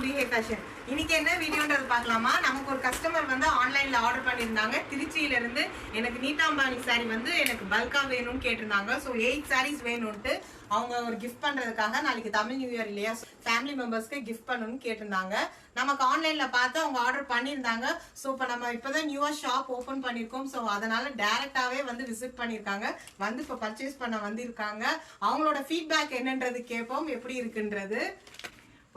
Ambigai fashion. இன்னைக்கு என்ன வீடியோன்றது பார்க்கலாமா? நமக்கு ஒரு கஸ்டமர் வந்து ஆன்லைன்ல ஆர்டர் பண்ணியிருந்தாங்க. திருச்சியில இருந்து எனக்கு நீட்டாம்பாணி சாரி வந்து எனக்கு பல்கா வேணும்னு கேட்டிருந்தாங்க. ஸோ 8 சாரீஸ் வேணும்ட்டு அவங்க ஒரு கிஃப்ட் பண்றதுக்காக நாளைக்கு தமிழ் நியூ இயர் இல்லையா, ஃபேமிலி மெம்பர்ஸ்க்கு கிஃப்ட் பண்ணணும்னு கேட்டிருந்தாங்க. நமக்கு ஆன்லைன்ல பார்த்து அவங்க ஆர்டர் பண்ணியிருந்தாங்க. ஸோ இப்போ நம்ம இப்போதான் நியூவா ஷாப் ஓப்பன் பண்ணியிருக்கோம். ஸோ அதனால டைரக்டாவே வந்து விசிட் பண்ணியிருக்காங்க, வந்து இப்போ பர்ச்சேஸ் பண்ண வந்திருக்காங்க. அவங்களோட ஃபீட்பேக் என்னன்றது கேட்போம், எப்படி இருக்குன்றது.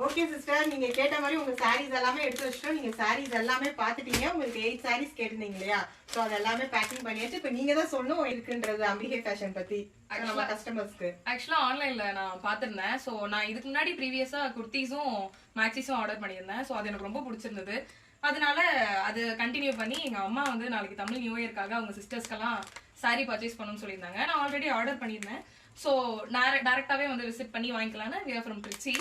ஓகே சிஸ்டர், நீங்க கேட்ட மாதிரி உங்க சாரீஸ் எல்லாமே எடுத்து வச்சிட்டோம். நீங்க சாரீஸ் எல்லாமே பாத்துட்டீங்க. உங்களுக்கு 8 சாரீஸ் கேட்டிருந்தீங்க இல்லையா, சோ அது எல்லாமே பேக்கிங் பண்ணியாச்சு. இப்போ நீங்க தான் சொல்லணும் இருக்குன்றது அம்பிகை ஃபேஷன் பத்தி நம்ம கஸ்டமர்ஸ்க்கு. ஆக்சுவலா ஆன்லைன்ல நான் பாத்திருந்தேன். சோ நான் இதுக்கு முன்னாடி ப்ரீவியஸா குர்த்திஸும் மேக்ஸிஸும் ஆர்டர் பண்ணியிருந்தேன். சோ அது எனக்கு ரொம்ப பிடிச்சிருந்தது. அதனால அது கண்டினியூ பண்ணி எங்க அம்மா வந்து நாளைக்கு தமிழ் நியூ இயர்க்காக அவங்க சிஸ்டர்ஸ்க்கெல்லாம் சாரி பர்ச்சேஸ் பண்ணணும்னு சொல்லியிருந்தாங்க. நான் ஆல்ரெடி ஆர்டர் பண்ணியிருந்தேன். ஸோ டேரக்டாவே வந்து விசிட் பண்ணி வாங்கிக்கலாம்னு we are from திருச்சி.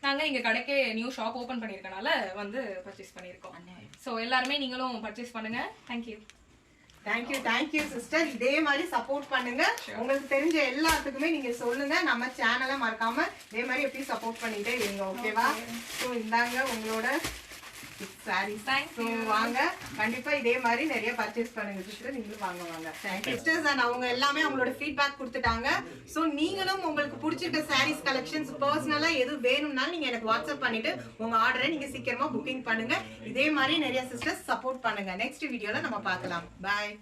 நாங்க இங்க கடைக்கே நியூ ஷாப் ஓபன் பண்ணிருக்கனால வந்து பர்ச்சேஸ் பண்ணிருக்கோம். சோ எல்லாருமே நீங்களும் பர்ச்சேஸ் பண்ணுங்க. Thank you thank you sister. இதே மாதிரி சப்போர்ட் பண்ணுங்க. உங்களுக்கு தெரிஞ்ச எல்லாத்துக்குமே நீங்க சொல்லுங்க. நம்ம சேனலை மறக்காம இதே மாதிரி எப்படி சப்போர்ட் பண்ணிட்டே இருங்க. ஓகேவா? ஸோ இந்தாங்க உங்களோட சாரீஸ். வாங்க, கண்டிப்பா இதே மாதிரி நிறைய பர்ச்சேஸ் பண்ணுங்க சிஸ்டர். நீங்களும் வாங்க. சிஸ்டர்ஸ் அண்ட் அவங்க எல்லாமே அவங்களோட ஃபீட்பேக் கொடுத்துட்டாங்க. சோ நீங்களும் உங்களுக்கு பிடிச்சிருக்க சாரீஸ் கலெக்ஷன்ஸ் பர்சனலா எது வேணும்னாலும் நீங்க எனக்கு வாட்ஸ்அப் பண்ணிட்டு உங்க ஆர்டரை நீங்க சீக்கிரமா புக்கிங் பண்ணுங்க. இதே மாதிரி நிறைய சிஸ்டர்ஸ் சப்போர்ட் பண்ணுங்க. நெக்ஸ்ட் வீடியோல நம்ம பார்க்கலாம். பாய்.